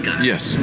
Alaska. Yes.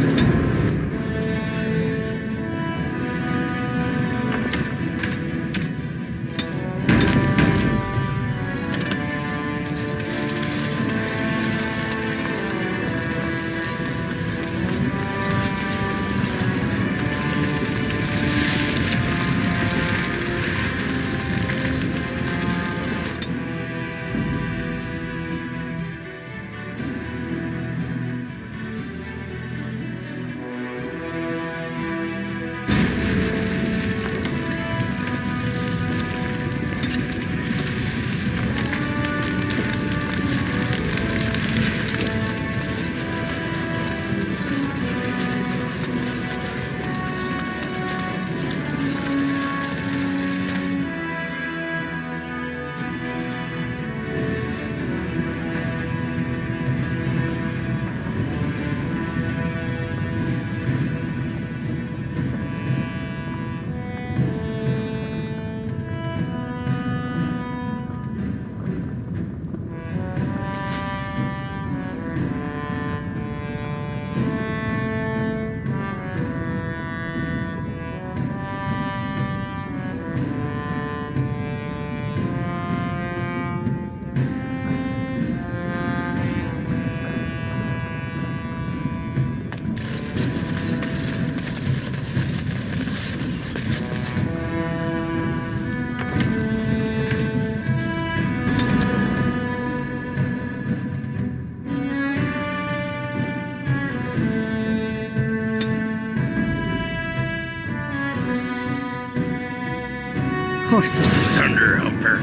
Horseman. Thunder Humper.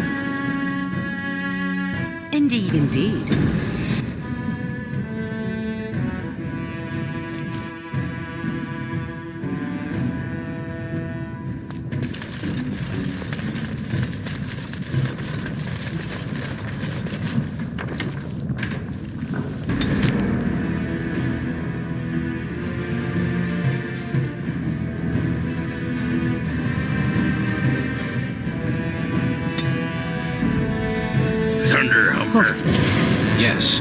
Indeed. Indeed. Thunder Humper. Horseman. Yes.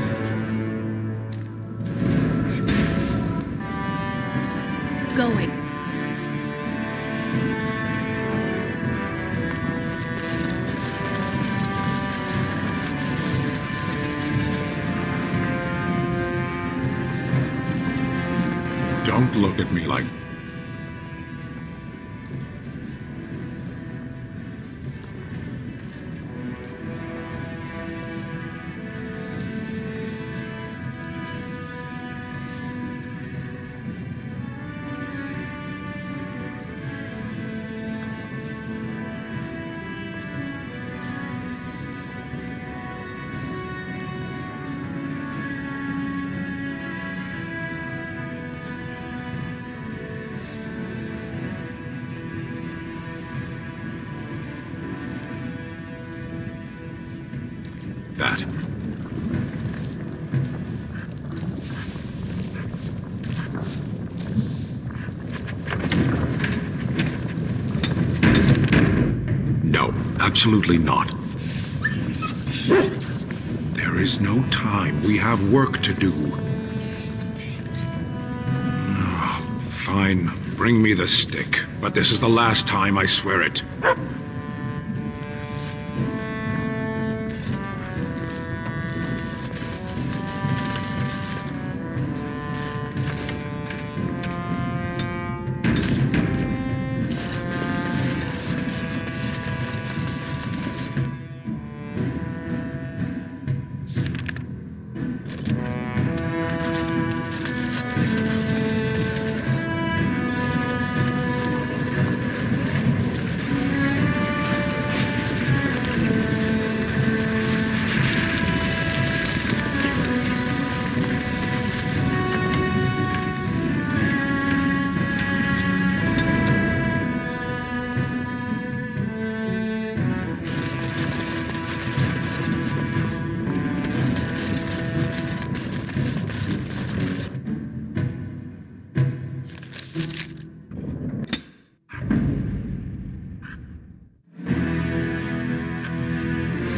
Going. Don't look at me like... that. No, absolutely not. There is no time. We have work to do. Fine. Bring me the stick. But this is the last time, I swear it.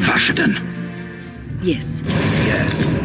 Fashidon. Yes. Yes.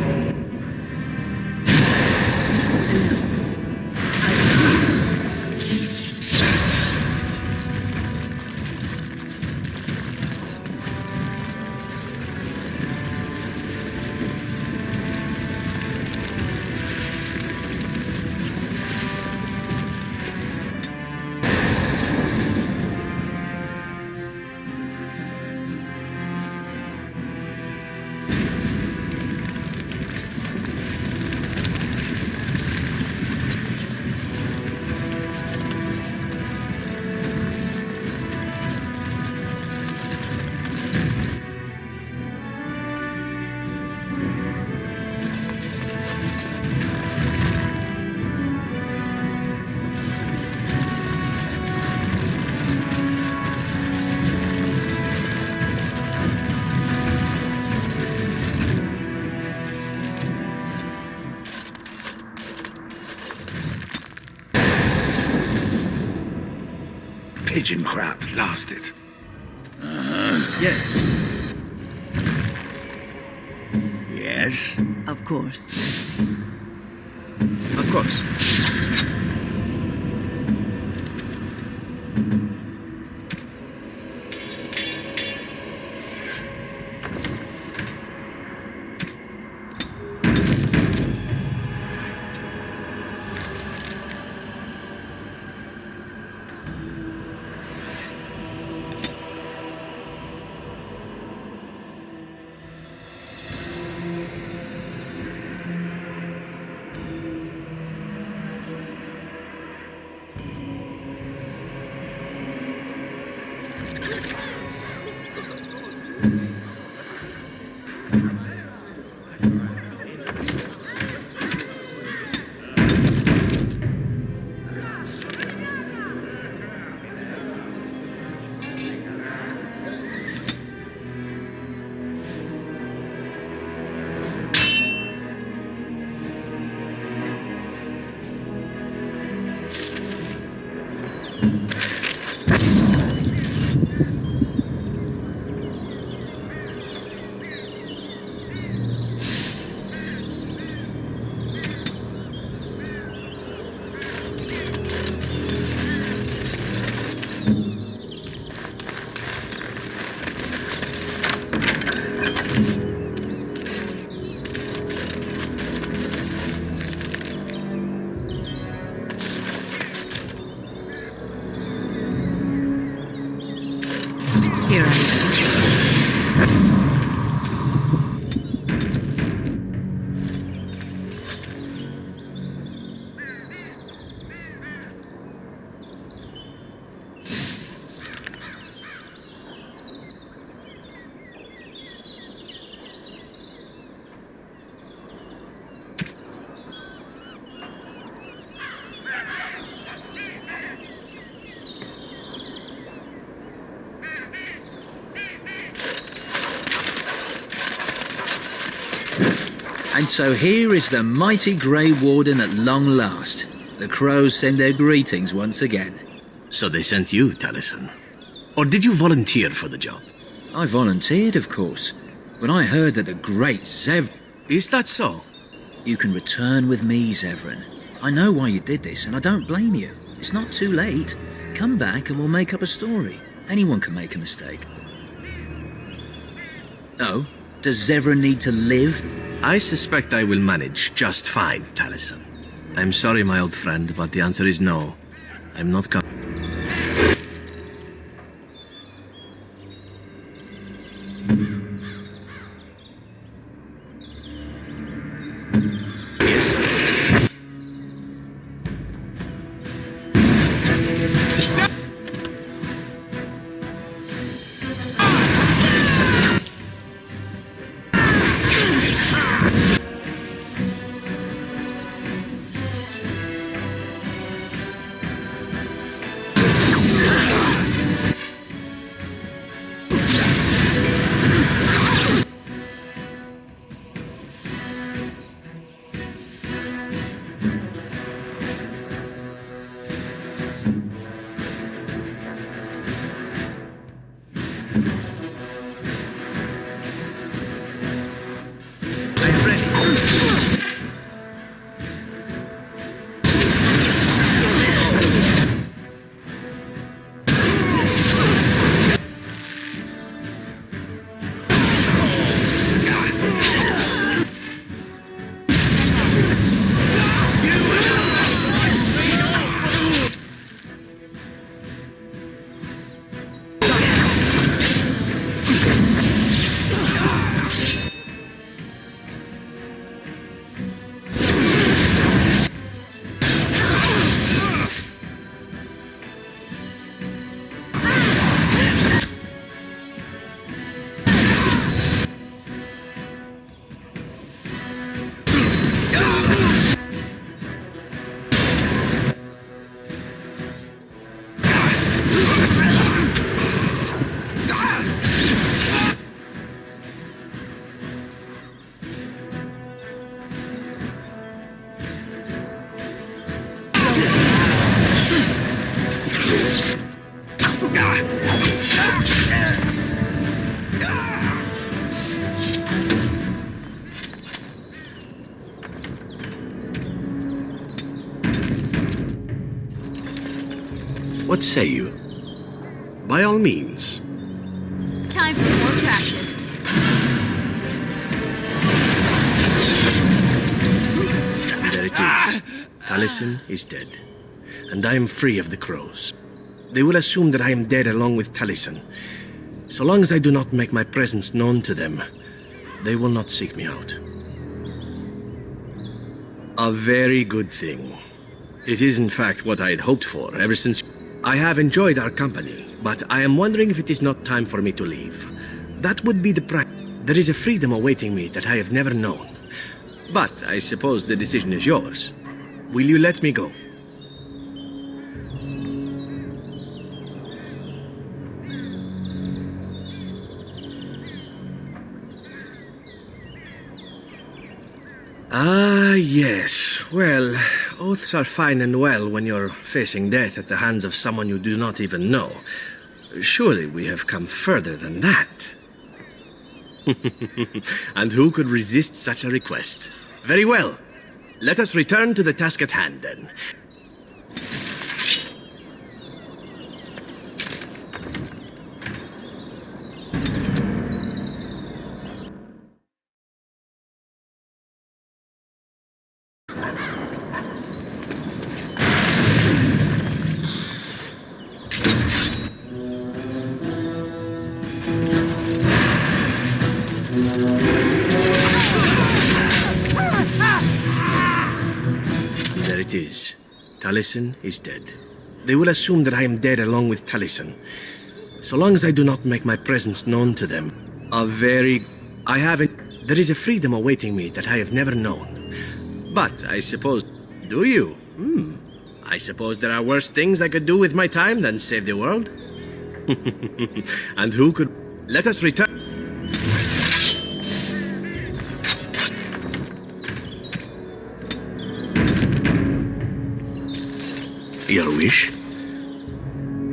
pigeon crap lost it. Yes. Yes? Of course. Of course. Here I am. And so here is the mighty Grey Warden at long last. The crows send their greetings once again. So they sent you, Taliesin. Or did you volunteer for the job? I volunteered, of course. When I heard that the great Zevran... Is that so? You can return with me, Zevran. I know why you did this, and I don't blame you. It's not too late. Come back and we'll make up a story. Anyone can make a mistake. Oh? Does Zevran need to live? I suspect I will manage just fine, Taliesin. I'm sorry, my old friend, but the answer is no. I'm not coming. What say you? By all means. Time for more practice. There it is. Taliesin is dead, and I am free of the crows. They will assume that I am dead along with Taliesin. So long as I do not make my presence known to them, they will not seek me out. A very good thing. It is in fact what I had hoped for ever since. I have enjoyed our company, but I am wondering if it is not time for me to leave. That would be the There is a freedom awaiting me that I have never known. But I suppose the decision is yours. Will you let me go? Ah, yes. Well, oaths are fine and well when you're facing death at the hands of someone you do not even know. Surely we have come further than that. And who could resist such a request? Very well. Let us return to the task at hand, then. There it is. Taliesin is dead. They will assume that I am dead along with Taliesin. So long as I do not make my presence known to them. There is a freedom awaiting me that I have never known. But I suppose... Do you? I suppose there are worse things I could do with my time than save the world. And who could... Let us return... Your wish?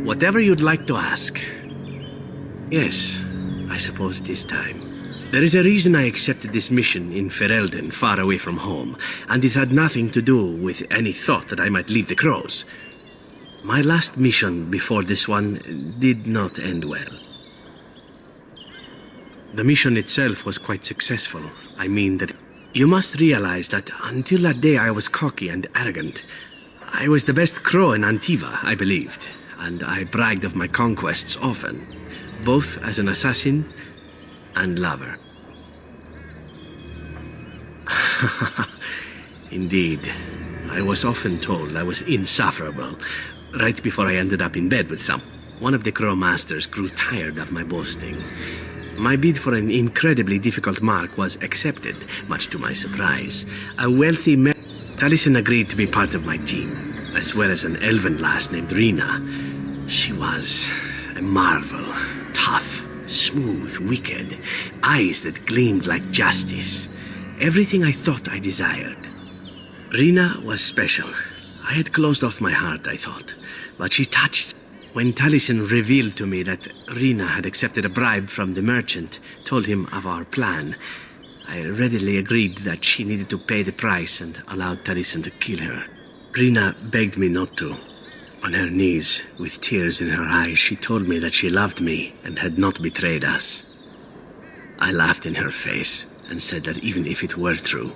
Whatever you'd like to ask. Yes, I suppose it is time. There is a reason I accepted this mission in Ferelden, far away from home, and it had nothing to do with any thought that I might leave the crows. My last mission before this one did not end well. The mission itself was quite successful. I mean that you must realize that until that day I was cocky and arrogant. I was the best crow in Antiva, I believed, and I bragged of my conquests often, both as an assassin and lover. Indeed, I was often told I was insufferable, right before I ended up in bed with some. One of the crow masters grew tired of my boasting. My bid for an incredibly difficult mark was accepted, much to my surprise. A wealthy man... Taliesin agreed to be part of my team, as well as an elven lass named Rina. She was a marvel. Tough, smooth, wicked. Eyes that gleamed like justice. Everything I thought I desired. Rina was special. I had closed off my heart, I thought. But she touched... When Taliesin revealed to me that Rina had accepted a bribe from the merchant, told him of our plan, I readily agreed that she needed to pay the price and allowed Taliesin to kill her. Rina begged me not to. On her knees, with tears in her eyes, she told me that she loved me and had not betrayed us. I laughed in her face and said that even if it were true,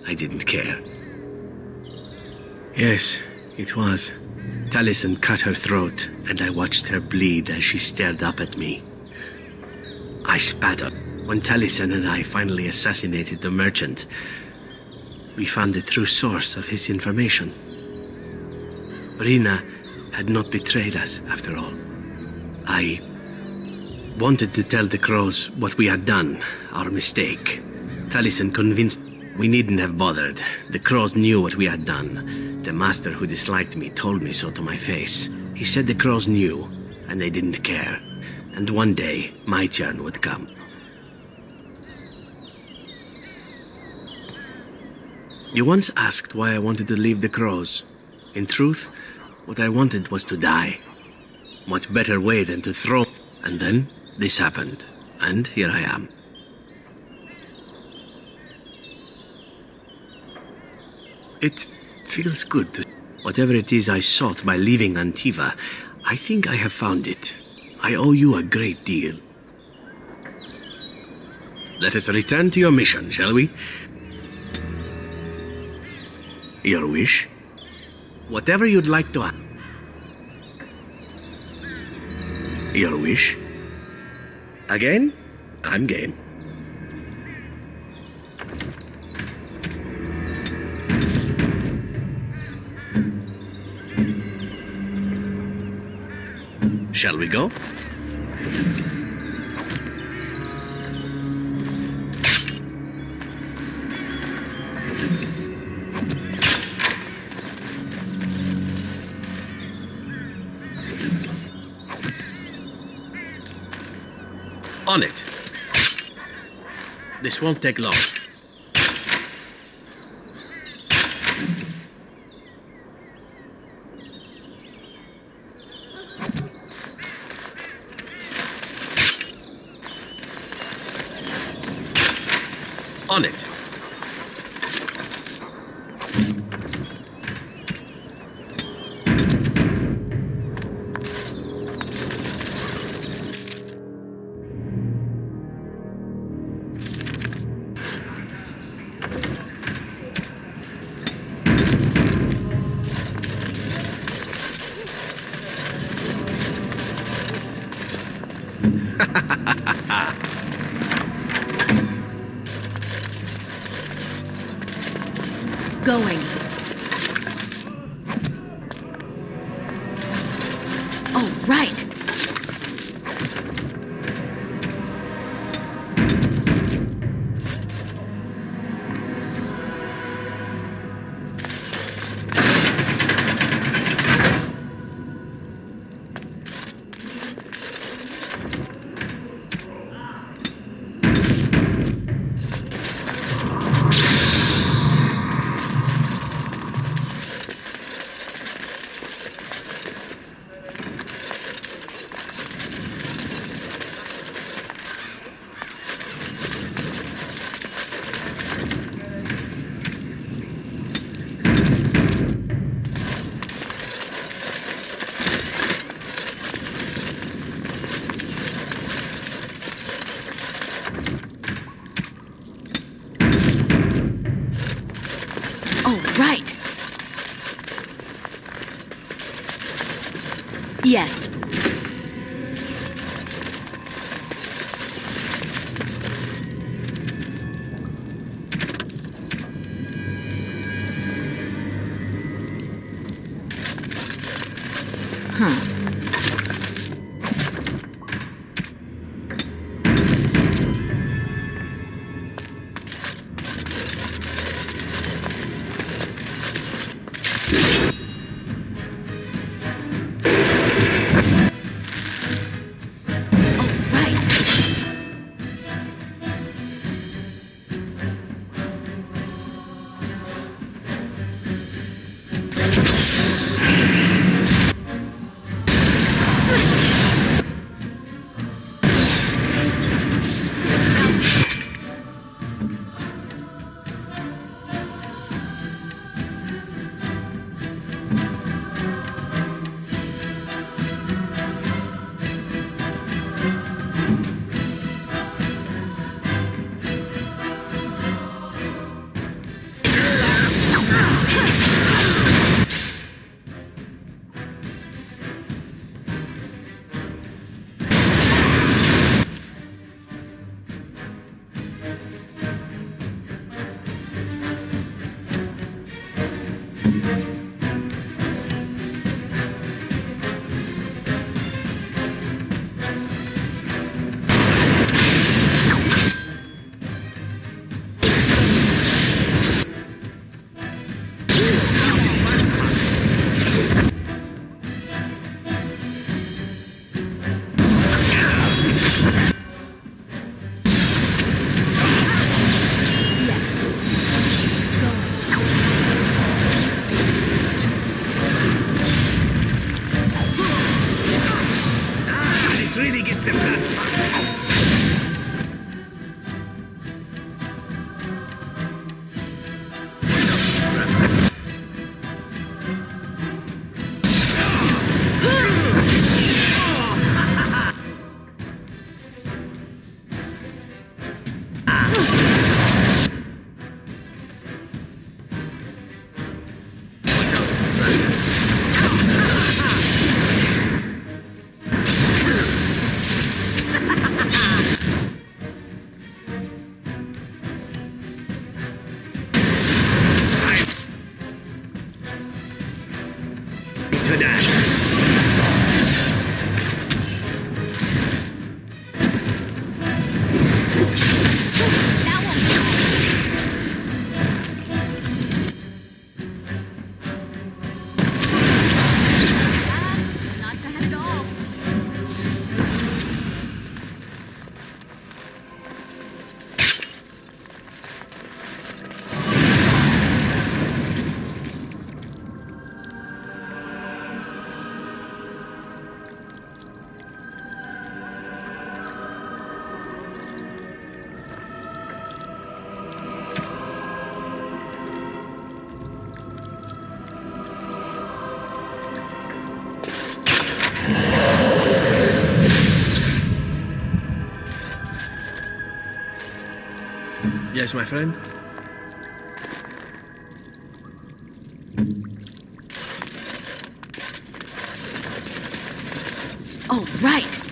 I didn't care. Yes, it was. Taliesin cut her throat, and I watched her bleed as she stared up at me. I spat up. When Taliesin and I finally assassinated the merchant, we found the true source of his information. Rina had not betrayed us, after all. I wanted to tell the crows what we had done, our mistake. Taliesin convinced we needn't have bothered. The crows knew what we had done. The master who disliked me told me so to my face. He said the crows knew, and they didn't care. And one day, my turn would come. You once asked why I wanted to leave the crows. In truth, what I wanted was to die. What better way than to throw... And then, this happened. And here I am. It feels good to... Whatever it is I sought by leaving Antiva, I think I have found it. I owe you a great deal. Let us return to your mission, shall we? Your wish? Whatever you'd like to ask. Your wish? Again? I'm game. Shall we go? On it. This won't take long. On it. Going. Oh, right. Oh, right. Yes. Huh. for that. That won't not bad at all. Yes, my friend? Oh, right.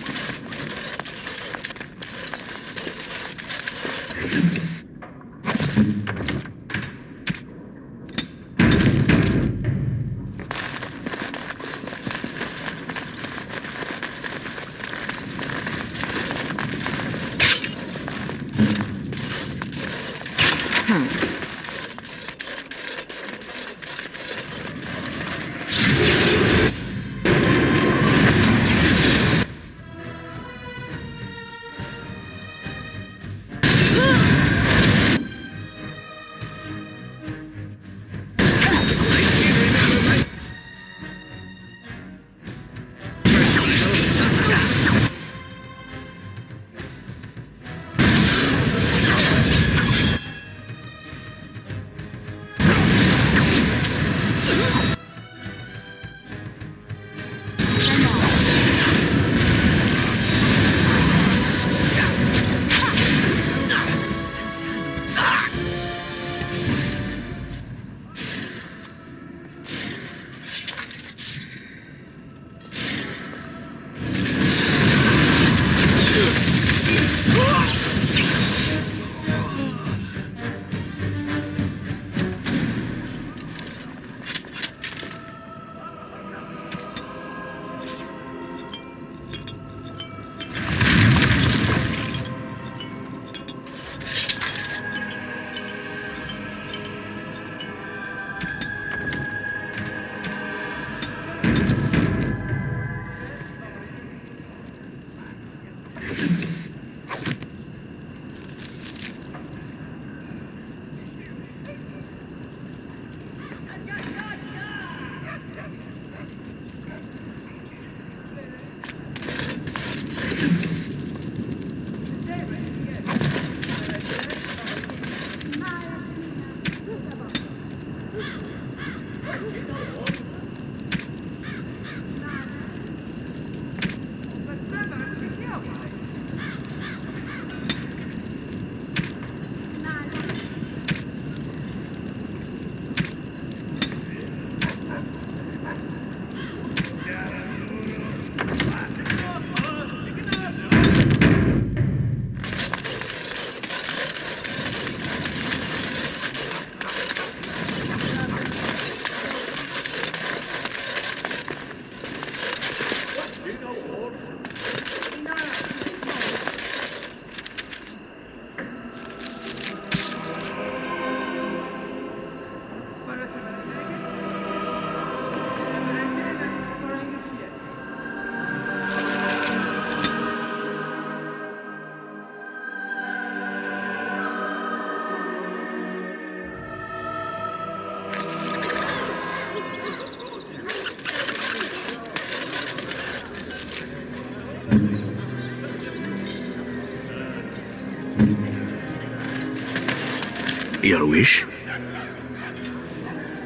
Your wish?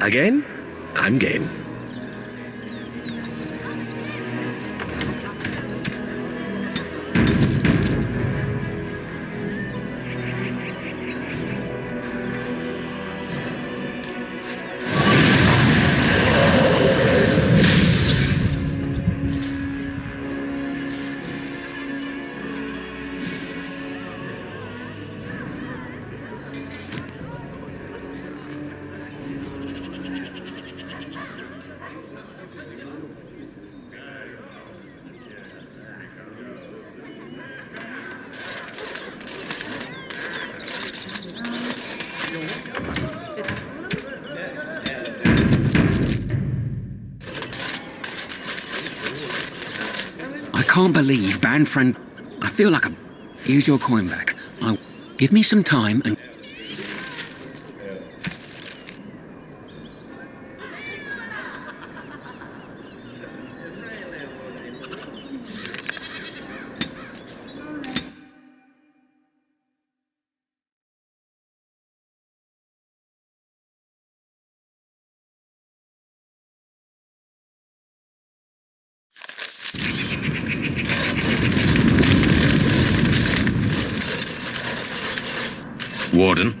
Again? I'm game. can't believe band friend. I feel like a. Here's your coin back. Give me some time and. Warden.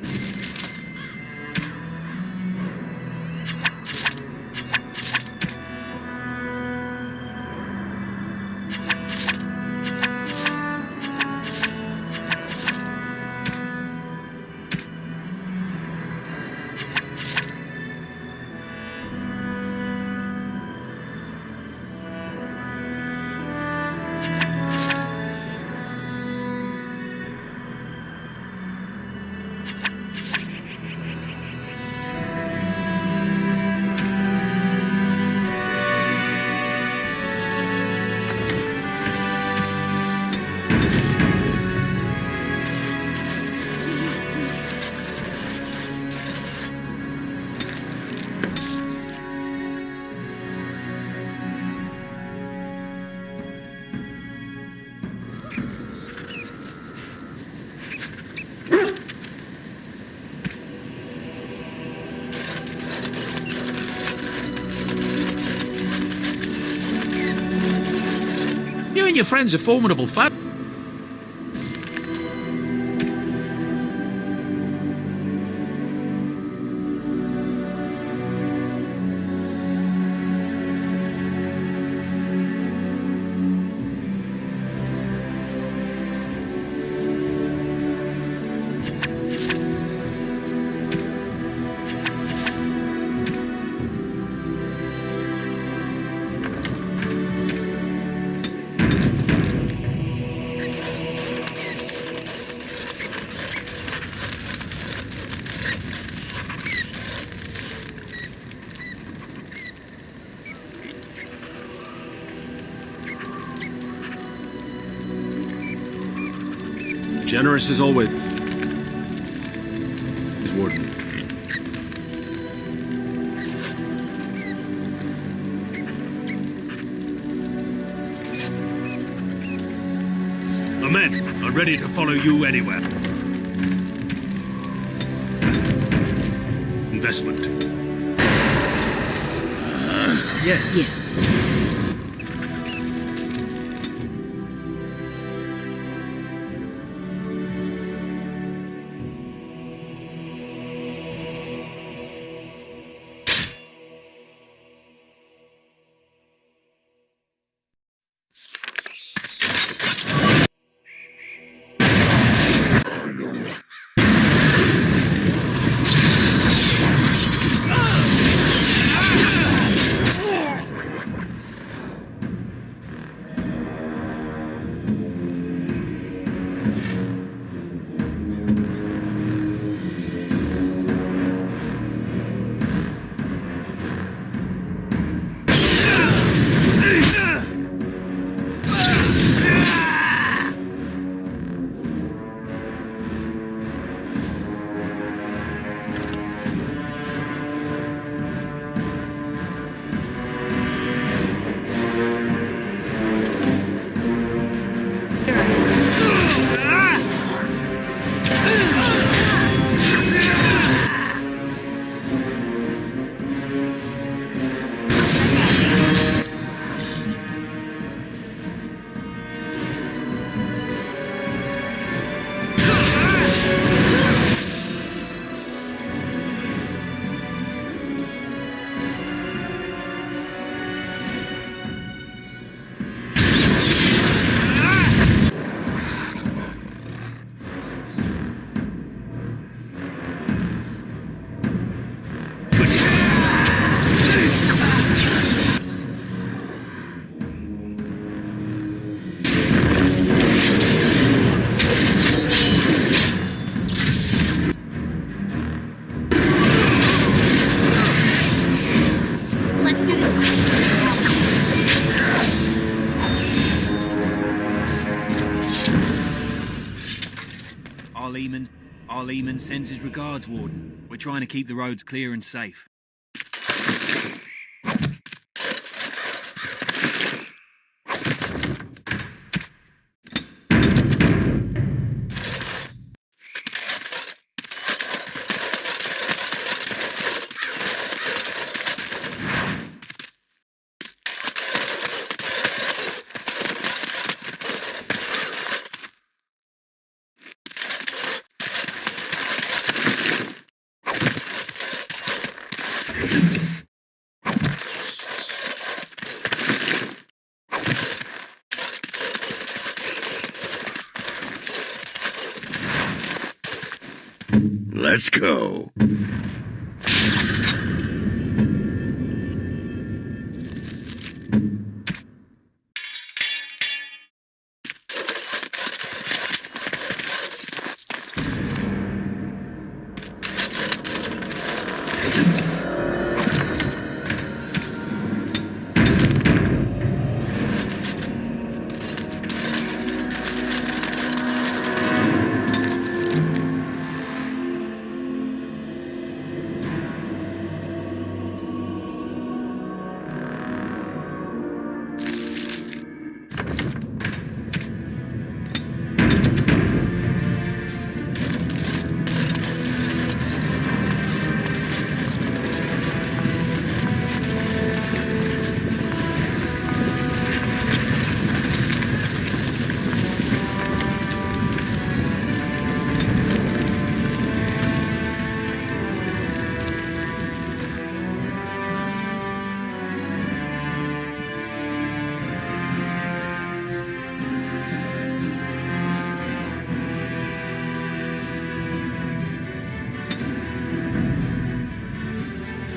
You and your friends are formidable foe. Generous as always. Warden. The men are ready to follow you anywhere. Investment. Yes. Lehman sends his regards, Warden. We're trying to keep the roads clear and safe. Let's go.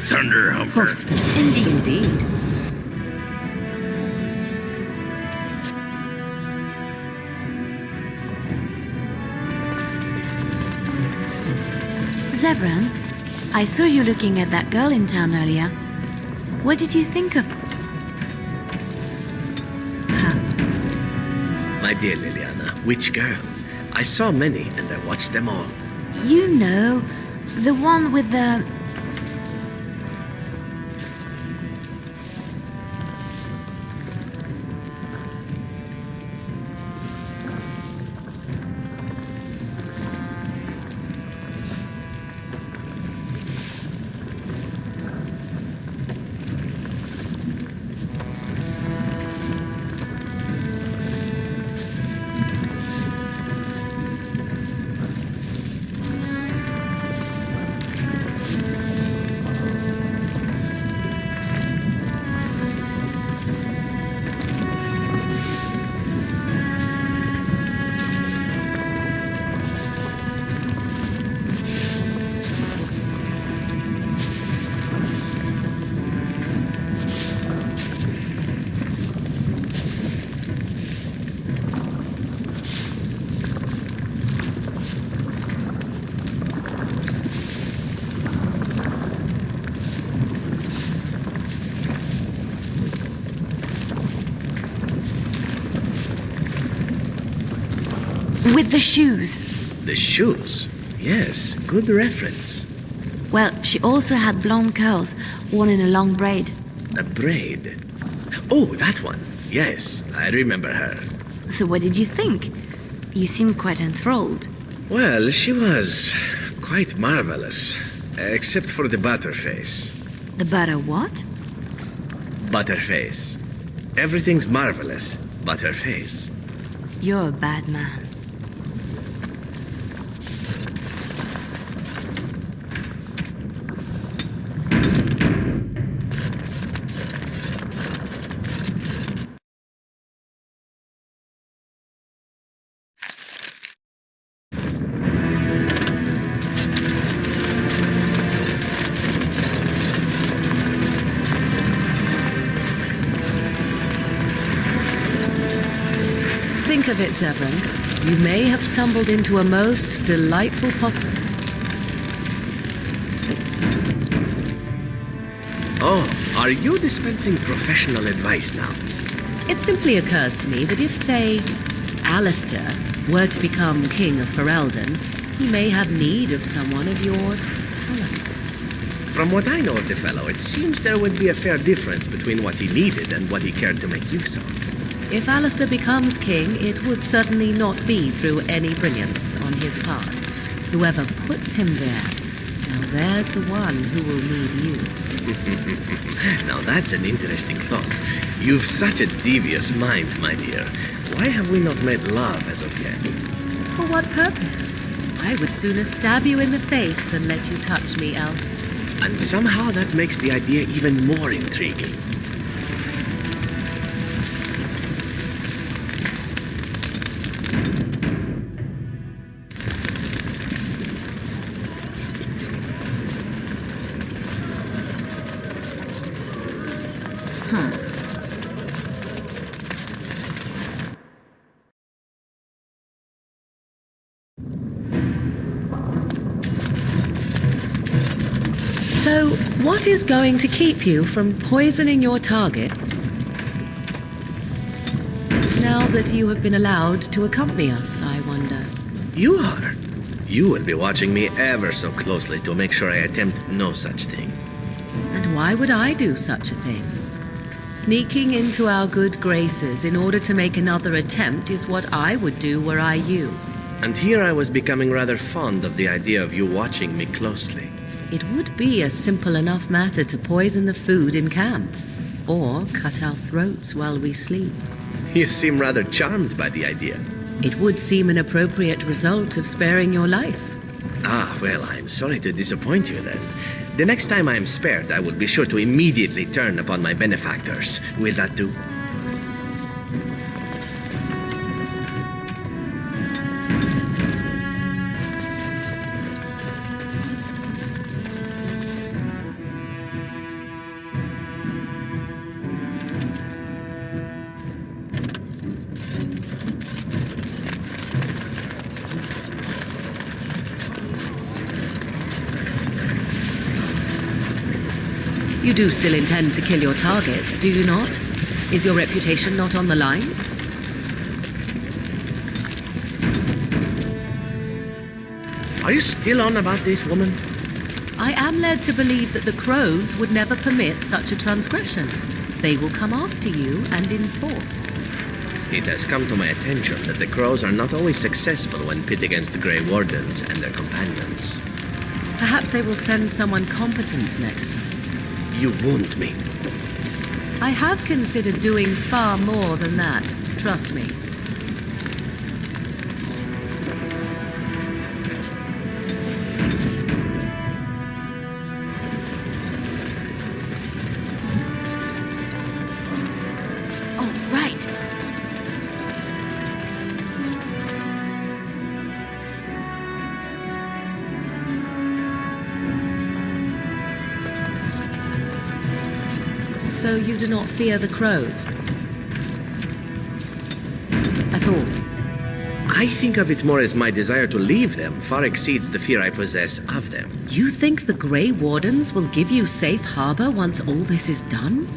Thunder Humper. Indeed. Zebran, I saw you looking at that girl in town earlier. What did you think of her? My dear Liliana, which girl? I saw many and I watched them all. You know, the one with the... With the shoes. The shoes? Yes, good reference. Well, she also had blonde curls, worn in a long braid. A braid? Oh, that one. Yes, I remember her. So what did you think? You seemed quite enthralled. Well, she was quite marvelous, except for the butterface. The butter what? Butterface. Everything's marvelous, butterface. You're a bad man. Think of it, Zevran. You may have stumbled into a most delightful Oh, are you dispensing professional advice now? It simply occurs to me that if, say, Alistair were to become King of Ferelden, He may have need of someone of your talents. From what I know of the fellow, it seems there would be a fair difference between what he needed and what he cared to make use of. If Alistair becomes king, it would certainly not be through any brilliance on his part. Whoever puts him there, now there's the one who will need you. Now that's an interesting thought. You've such a devious mind, my dear. Why have we not made love as of yet? For what purpose? I would sooner stab you in the face than let you touch me, Elf. And somehow that makes the idea even more intriguing. So, what is going to keep you from poisoning your target? Now that you have been allowed to accompany us, I wonder. You are. You will be watching me ever so closely to make sure I attempt no such thing. And why would I do such a thing? Sneaking into our good graces in order to make another attempt is what I would do were I you. And here I was becoming rather fond of the idea of you watching me closely. It would be a simple enough matter to poison the food in camp, or cut our throats while we sleep. You seem rather charmed by the idea. It would seem an appropriate result of sparing your life. Ah, well, I'm sorry to disappoint you then. The next time I am spared, I will be sure to immediately turn upon my benefactors. Will that do? You do still intend to kill your target, do you not? Is your reputation not on the line? Are you still on about this woman? I am led to believe that the crows would never permit such a transgression. They will come after you and in force. It has come to my attention that the crows are not always successful when pit against the Grey Wardens and their companions. Perhaps they will send someone competent next time. You wound me. I have considered doing far more than that, trust me. Oh, right. So you do not fear the crows? At all? I think of it more as my desire to leave them far exceeds the fear I possess of them. You think the Grey Wardens will give you safe harbor once all this is done?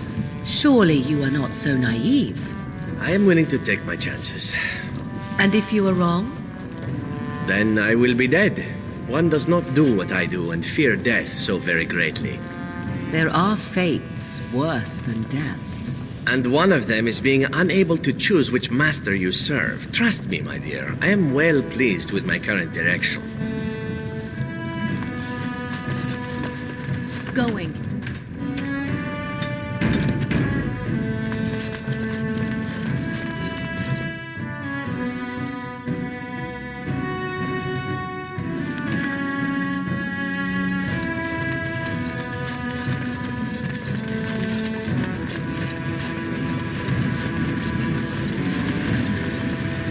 Surely you are not so naive. I am willing to take my chances. And if you are wrong? Then I will be dead. One does not do what I do and fear death so very greatly. There are fates worse than death. And one of them is being unable to choose which master you serve. Trust me, my dear, I am well pleased with my current direction. Going.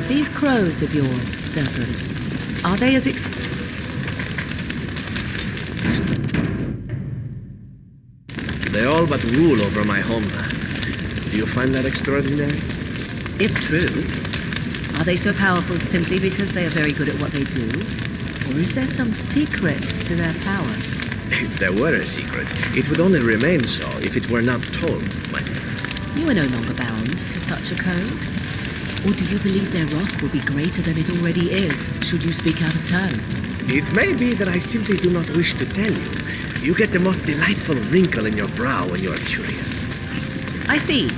These crows of yours, Zephyr, are they as They all but rule over my homeland. Do you find that extraordinary? If true, are they so powerful simply because they are very good at what they do? Or is there some secret to their power? If there were a secret, it would only remain so if it were not told, my dear. You are no longer bound to such a code. Or do you believe their wrath will be greater than it already is, should you speak out of turn? It may be that I simply do not wish to tell you. You get the most delightful wrinkle in your brow when you are curious. I see.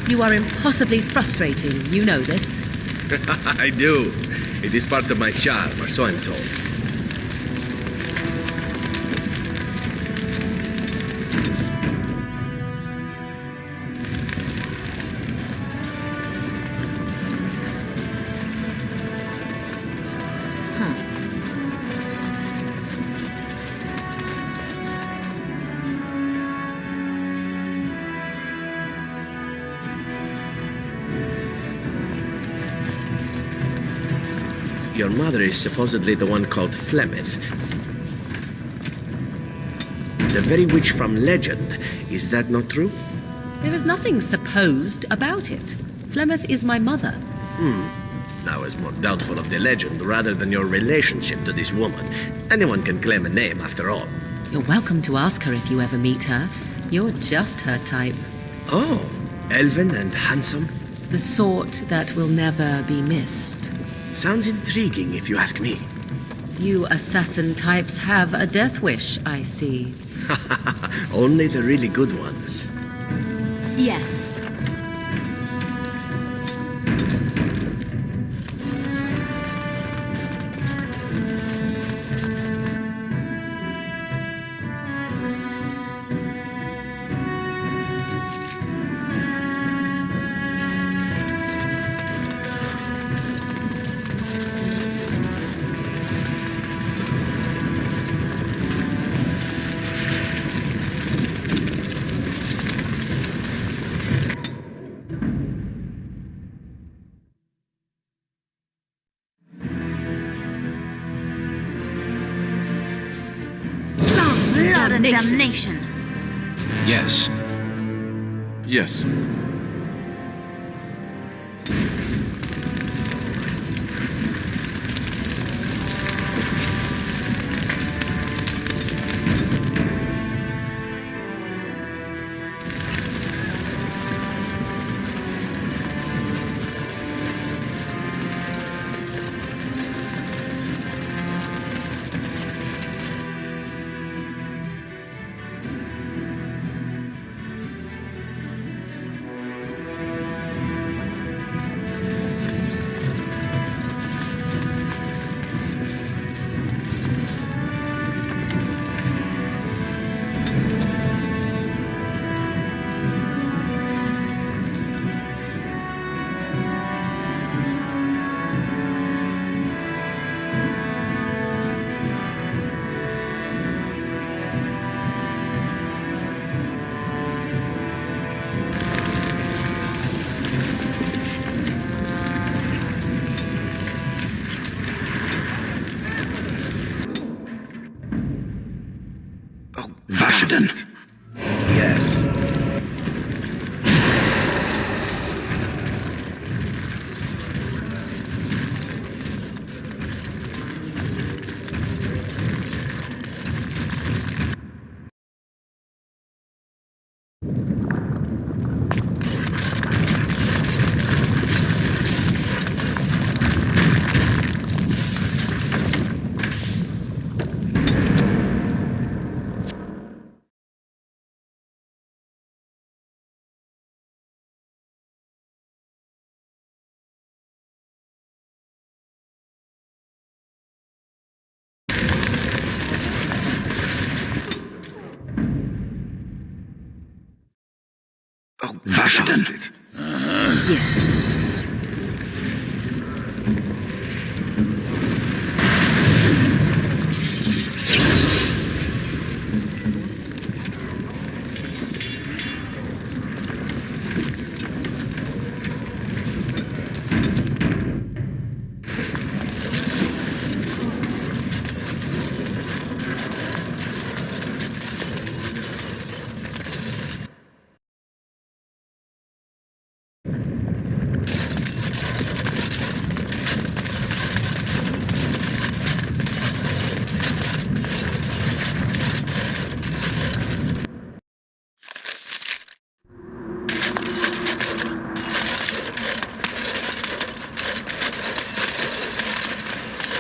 You are impossibly frustrating. You know this. I do. It is part of my charm, or so I'm told. Your mother is supposedly the one called Flemeth. The very witch from legend. Is that not true? There is nothing supposed about it. Flemeth is my mother. I was more doubtful of the legend rather than your relationship to this woman. Anyone can claim a name, after all. You're welcome to ask her if you ever meet her. You're just her type. Oh, elven and handsome? The sort that will never be missed. Sounds intriguing, if you ask me. You assassin types have a death wish, I see. Only the really good ones. Yes. Blood and damnation. Yes. Yes. Vashaden. Yes. Oh, Vashaden. Yes.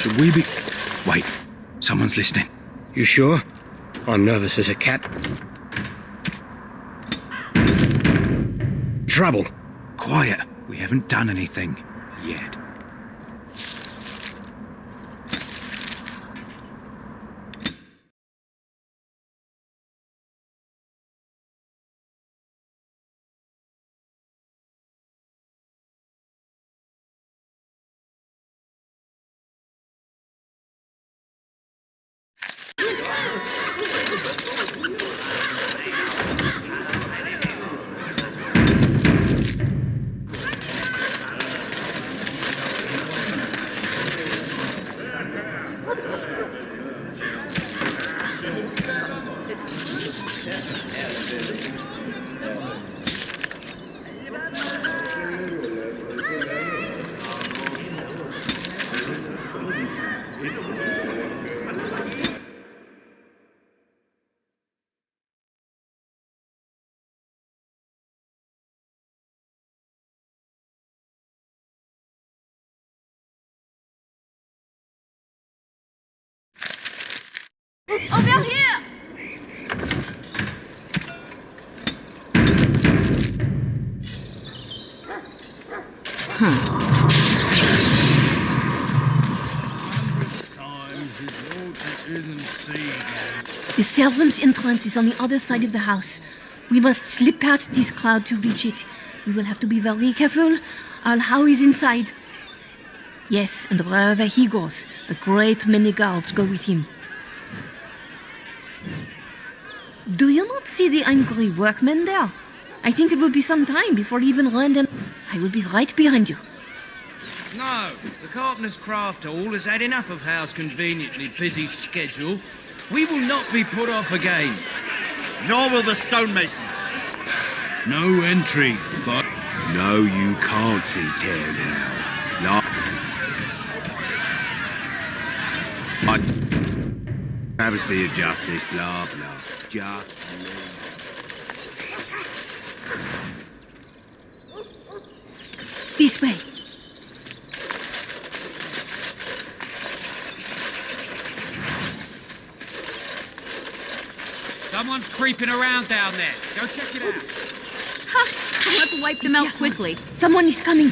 Should we be... Wait. Someone's listening. You sure? I'm nervous as a cat. Trouble. Quiet. We haven't done anything. Yet. Over here! The servants' entrance is on the other side of the house. We must slip past this crowd to reach it. We will have to be very careful. Our How is inside. Yes, and wherever he goes, a great many guards go with him. Do you not see the angry workmen there? I think it will be some time before even land, and I will be right behind you. No, the Carpenter's Craft Hall has had enough of Howe's conveniently busy schedule. We will not be put off again. Nor will the stonemasons. No entry, but... No, you can't see Ted now. No. Travesty of justice, blah, blah. Just... This way. Someone's creeping around down there. Go check it out. Ha! Let's wipe them out quickly. Someone is coming.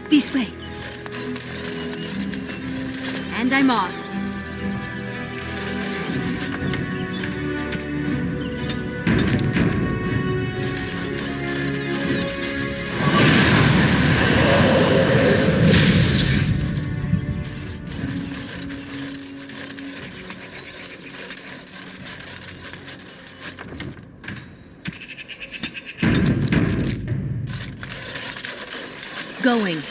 This way. And I'm off. Going.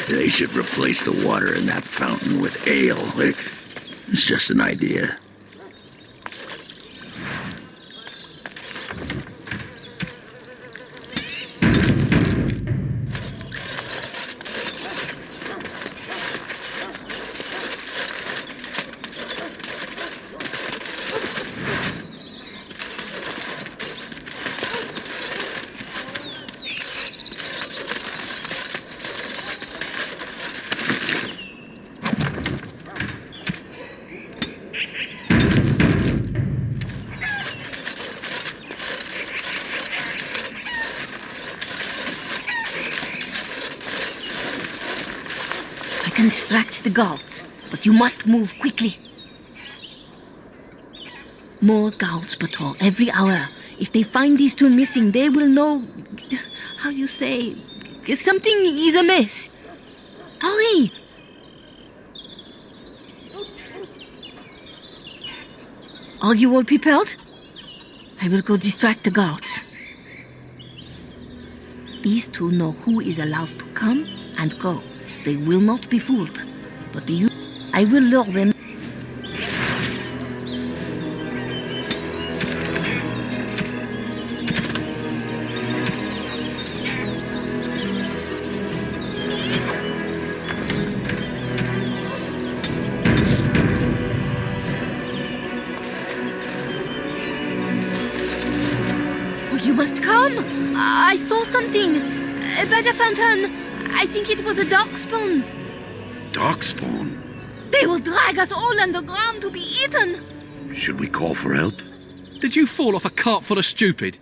They should replace the water in that fountain with ale. It's just an idea. distract the guards, but you must move quickly. More guards patrol every hour. If they find these two missing, they will know... how you say... something is amiss. Hurry! Are you all prepared? I will go distract the guards. These two know who is allowed to come and go. They will not be fooled. But I will lure them. You must come! I saw something! By the fountain! I think it was a darkspawn! Darkspawn? They will drag us all underground to be eaten! Should we call for help? Did you fall off a cart full of stupid?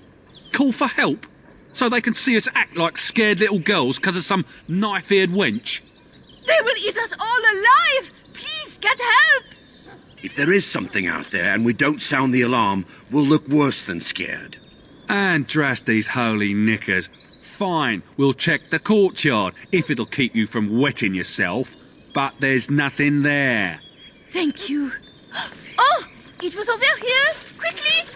Call for help? So they can see us act like scared little girls because of some knife-eared wench? They will eat us all alive! Please, get help! If there is something out there and we don't sound the alarm, we'll look worse than scared. And drast these holy knickers. Fine, we'll check the courtyard, if it'll keep you from wetting yourself. But there's nothing there. Thank you. Oh! It was over here! Quickly!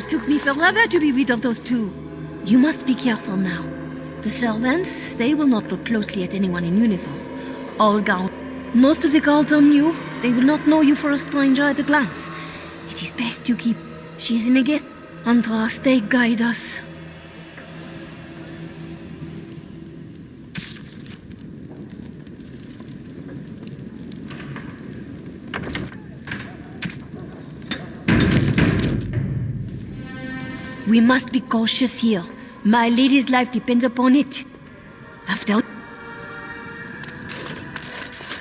It took me forever to be rid of those two. You must be careful now. The servants, they will not look closely at anyone in uniform. All guards. Most of the guards are new. They will not know you for a stranger at a glance. It is best you keep... She's in a guest. And trust they guide us. We must be cautious here. My lady's life depends upon it. After...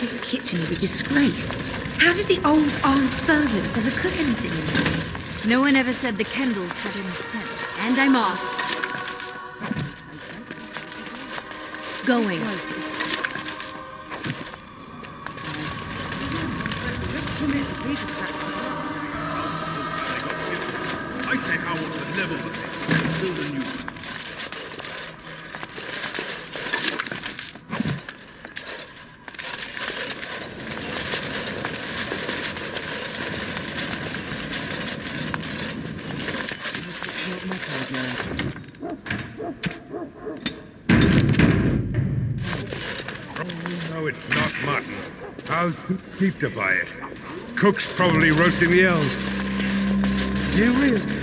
This kitchen is a disgrace. How did the old armed servants ever cook anything in here? No one ever said the Kendalls had any sense. And I'm off. Going. I take out the level build a new. No, it's not mutton. How's cheap to buy it? Cook's probably roasting the elves. You will.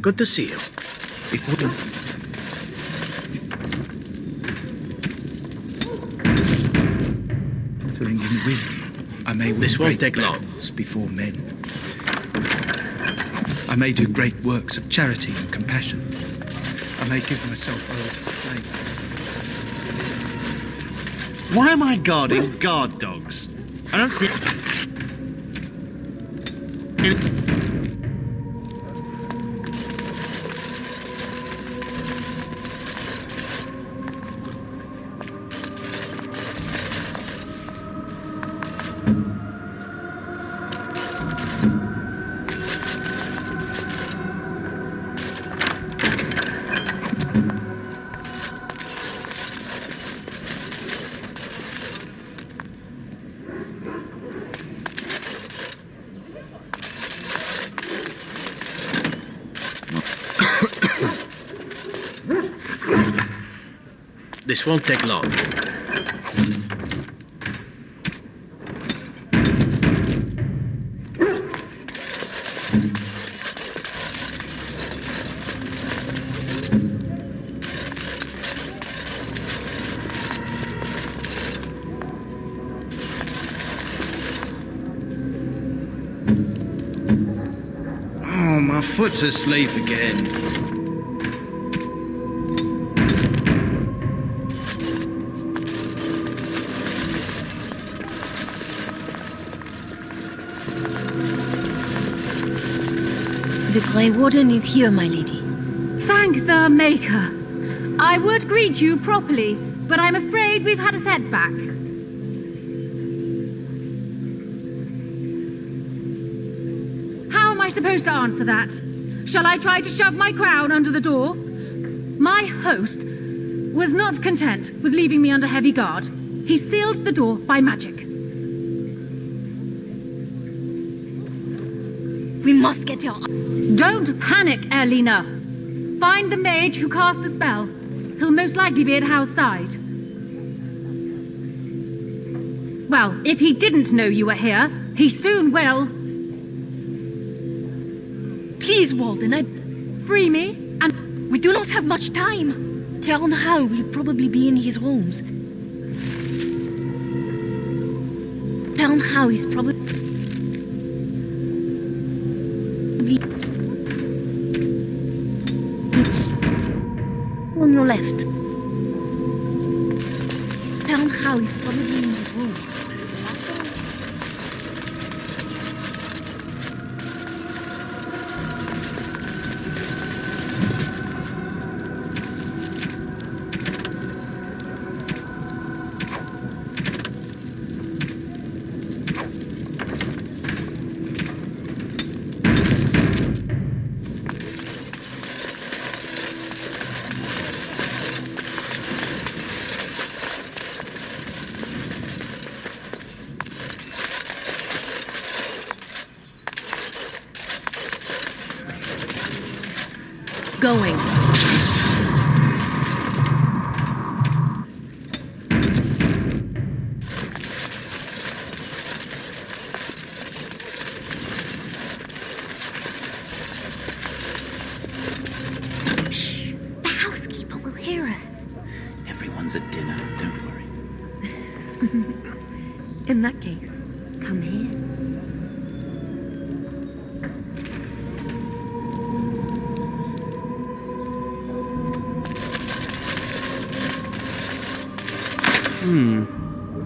Good to see you. Entering in wisdom, I may win This won't great take long. battles before men. I may do great works of charity and compassion. I may give myself over to flame. Why am I guarding guard dogs? I don't see... This won't take long. Oh, my foot's asleep again. The Grey Warden is here, my lady. Thank the Maker. I would greet you properly, but I'm afraid we've had a setback. How am I supposed to answer that? Shall I try to shove my crown under the door? My host was not content with leaving me under heavy guard. He sealed the door by magic. We must get her. Don't panic, Erlina. Find the mage who cast the spell. He'll most likely be at Hal's side. Well, if he didn't know you were here, he soon will. Please, Walden, Free me, and... We do not have much time. Tell How will probably be in his rooms. Tell How is probably... on your left. Tell How is probably in his room. Going. Shh! The housekeeper will hear us. Everyone's at dinner, don't worry. In that case, come here.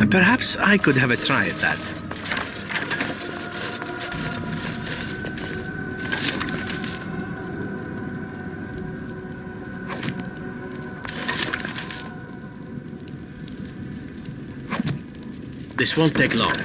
Perhaps I could have a try at that. This won't take long.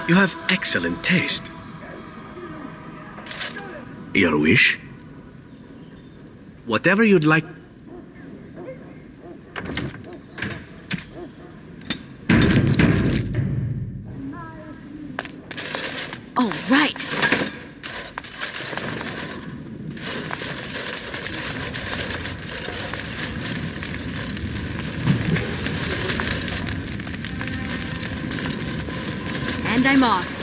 You have excellent taste. Your wish? Whatever you'd like. All right. And I'm off.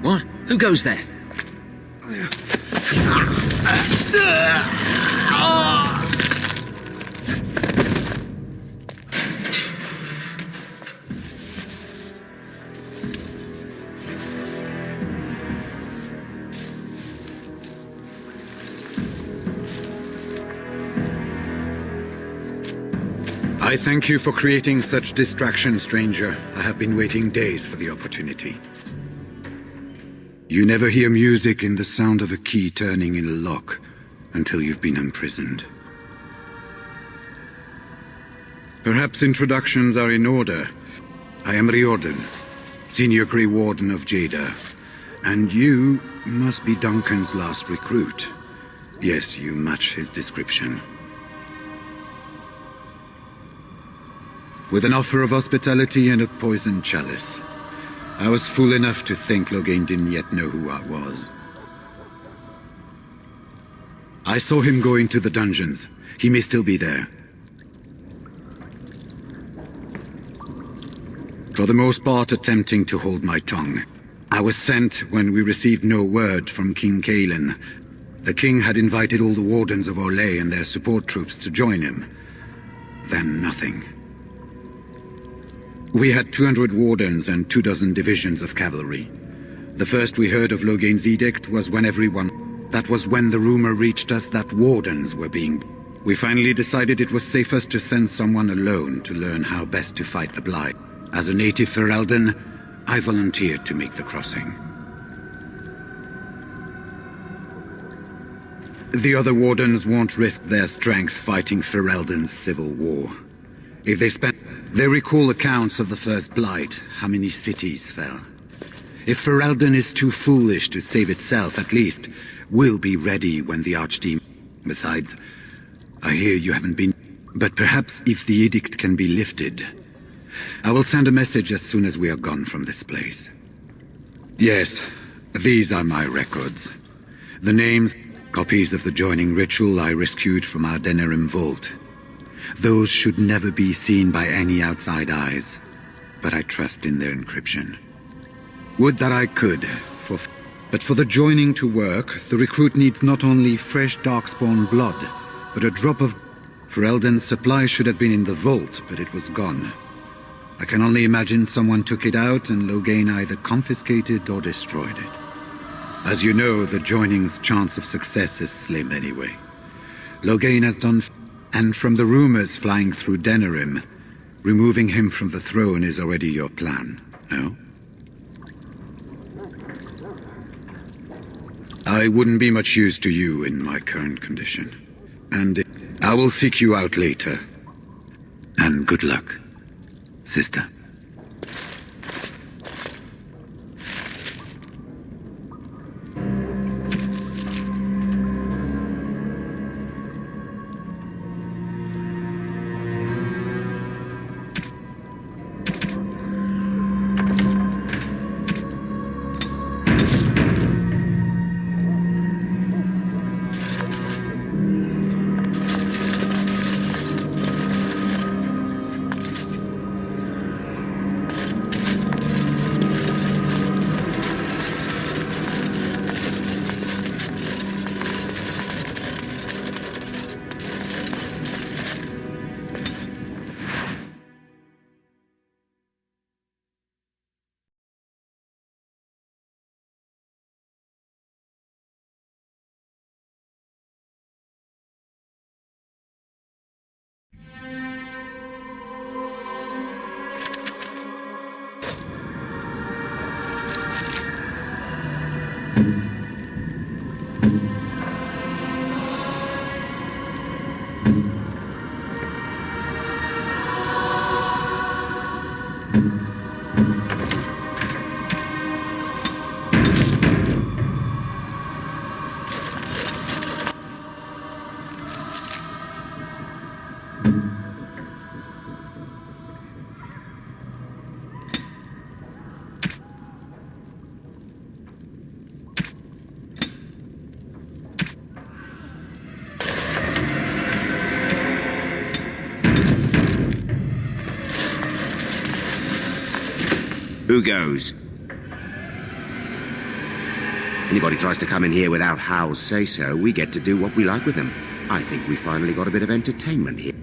What? Who goes there? I thank you for creating such distraction, stranger. I have been waiting days for the opportunity. You never hear music in the sound of a key turning in a lock until you've been imprisoned. Perhaps introductions are in order. I am Riordan, Senior Grey Warden of Jada, and you must be Duncan's last recruit. Yes, you match his description. With an offer of hospitality and a poisoned chalice. I was fool enough to think Logain didn't yet know who I was. I saw him go into the dungeons. He may still be there. For the most part, attempting to hold my tongue. I was sent when we received no word from King Kalen. The king had invited all the wardens of Orlais and their support troops to join him. Then nothing. We had 200 wardens and 24 divisions of cavalry. The first we heard of Logain's edict was when That was when the rumor reached us that wardens were being... We finally decided it was safest to send someone alone to learn how best to fight the Blight. As a native Ferelden, I volunteered to make the crossing. The other wardens won't risk their strength fighting Ferelden's civil war. If they spent... They recall accounts of the first Blight, how many cities fell. If Ferelden is too foolish to save itself, at least, we'll be ready when the Archdemon... Besides, I hear you haven't been... But perhaps if the edict can be lifted, I will send a message as soon as we are gone from this place. Yes, these are my records. The names, copies of the joining ritual I rescued from our Denerim vault. Those should never be seen by any outside eyes, but I trust in their encryption. Would that I could, but for the joining to work, the recruit needs not only fresh darkspawn blood, but a drop of... Ferelden's supply should have been in the vault, but it was gone. I can only imagine someone took it out and Logain either confiscated or destroyed it. As you know, the joining's chance of success is slim anyway. Logain has done... And from the rumors flying through Denerim, removing him from the throne is already your plan, no? I wouldn't be much use to you in my current condition. And I will seek you out later. And good luck, sister. Who goes? Anybody tries to come in here without Hal's say-so, we get to do what we like with them. I think we finally got a bit of entertainment here.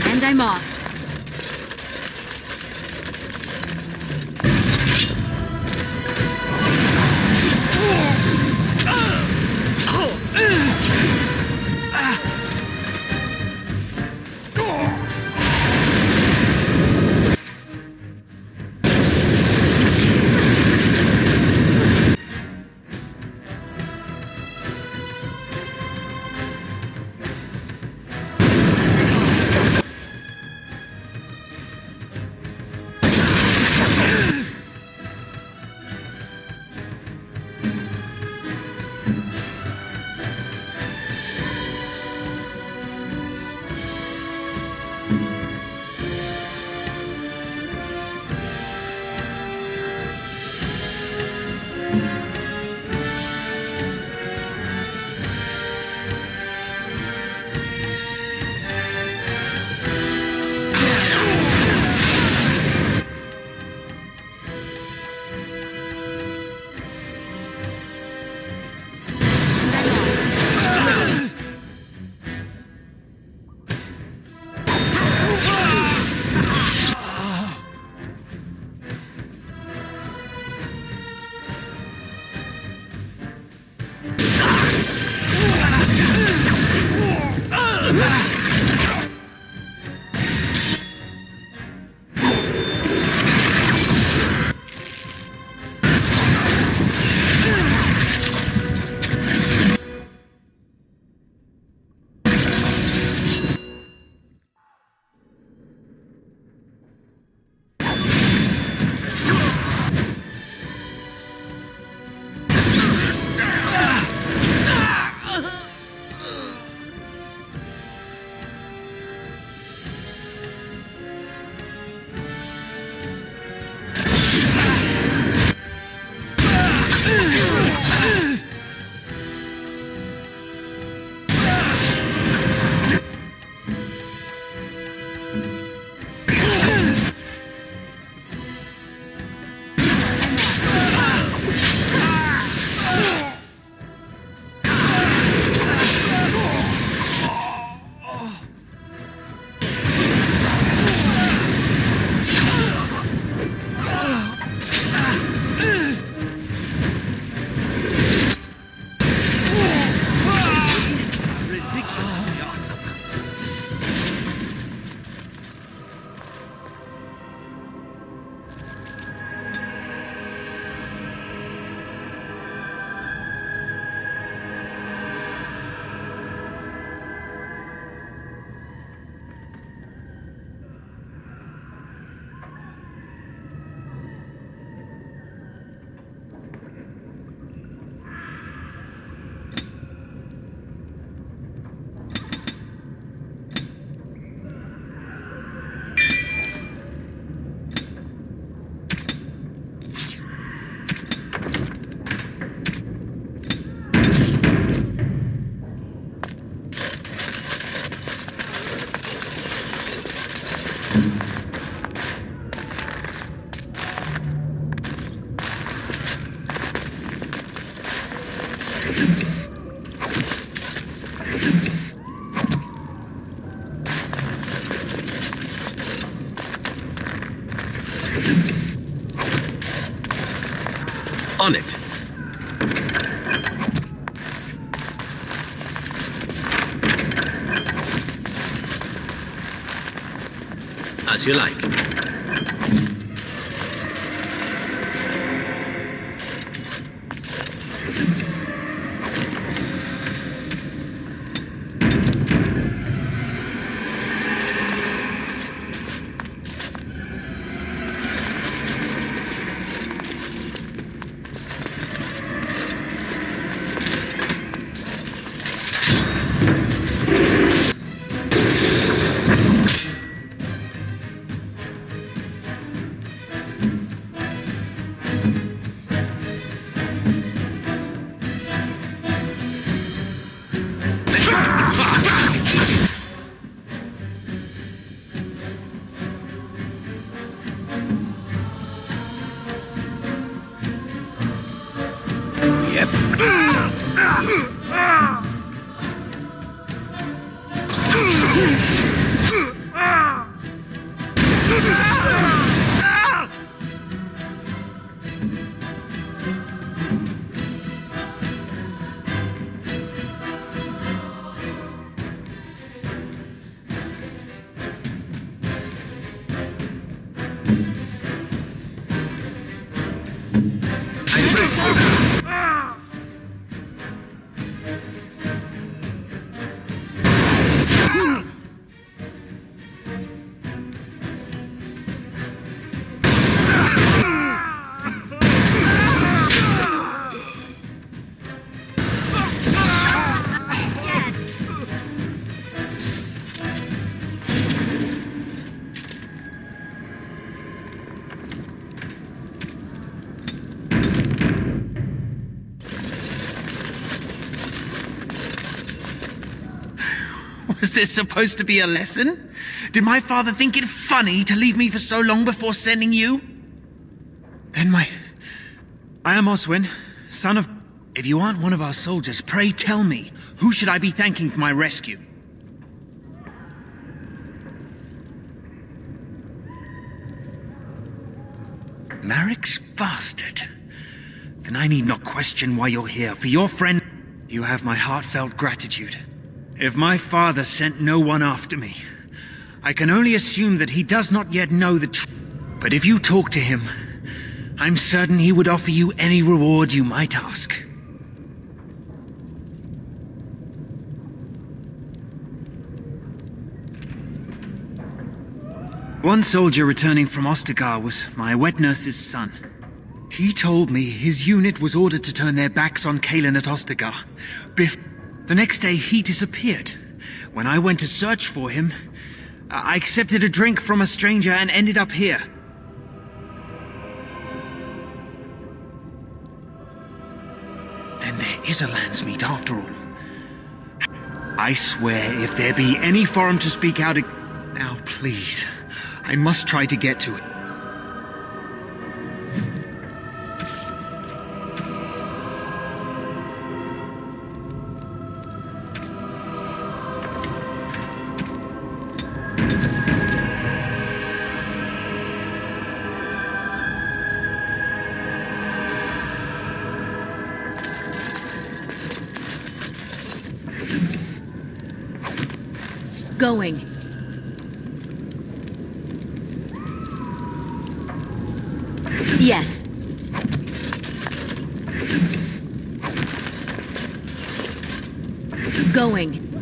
And I'm off. On it. As you like. Was this supposed to be a lesson? Did my father think it funny to leave me for so long before sending you? Then I am Oswin, son of... If you aren't one of our soldiers, pray tell me, who should I be thanking for my rescue? Marek's bastard. Then I need not question why you're here. For your friend, you have my heartfelt gratitude. If my father sent no one after me, I can only assume that he does not yet know the truth. But if you talk to him, I'm certain he would offer you any reward you might ask. One soldier returning from Ostagar was my wet nurse's son. He told me his unit was ordered to turn their backs on Kalen at Ostagar. The next day, he disappeared. When I went to search for him, I accepted a drink from a stranger and ended up here. Then there is a Landsmeet after all. I swear, if there be any forum to speak out... Now, please, I must try to get to it. Going. Yes. Going.